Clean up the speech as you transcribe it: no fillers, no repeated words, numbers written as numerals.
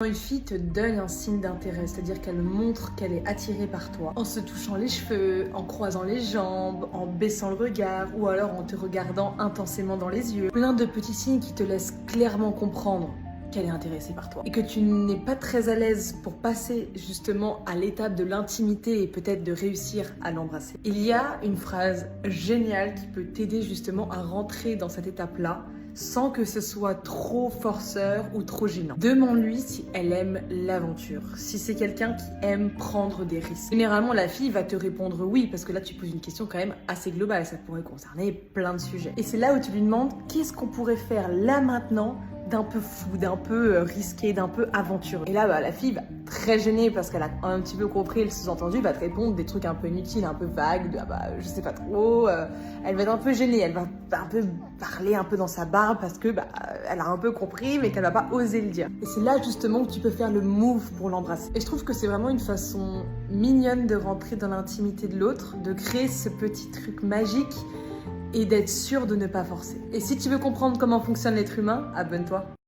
Quand une fille te donne un signe d'intérêt, c'est-à-dire qu'elle montre qu'elle est attirée par toi, en se touchant les cheveux, en croisant les jambes, en baissant le regard, ou alors en te regardant intensément dans les yeux, plein de petits signes qui te laissent clairement comprendre qu'elle est intéressée par toi et que tu n'es pas très à l'aise pour passer justement à l'étape de l'intimité et peut-être de réussir à l'embrasser. Il y a une phrase géniale qui peut t'aider justement à rentrer dans cette étape-là sans que ce soit trop forceur ou trop gênant. Demande-lui si elle aime l'aventure, si c'est quelqu'un qui aime prendre des risques. Généralement, la fille va te répondre oui, parce que là, tu poses une question quand même assez globale, ça pourrait concerner plein de sujets. Et c'est là où tu lui demandes qu'est-ce qu'on pourrait faire là maintenant d'un peu fou, d'un peu risqué, d'un peu aventureux. Et là, la fille va très gênée parce qu'elle a un petit peu compris le sous-entendu, va te répondre des trucs un peu inutiles, un peu vagues, je sais pas trop. Elle va être un peu gênée, elle va un peu parler un peu dans sa barbe parce que elle a un peu compris mais qu'elle va pas oser le dire. Et c'est là justement que tu peux faire le move pour l'embrasser. Et je trouve que c'est vraiment une façon mignonne de rentrer dans l'intimité de l'autre, de créer ce petit truc magique et d'être sûr de ne pas forcer. Et si tu veux comprendre comment fonctionne l'être humain, abonne-toi.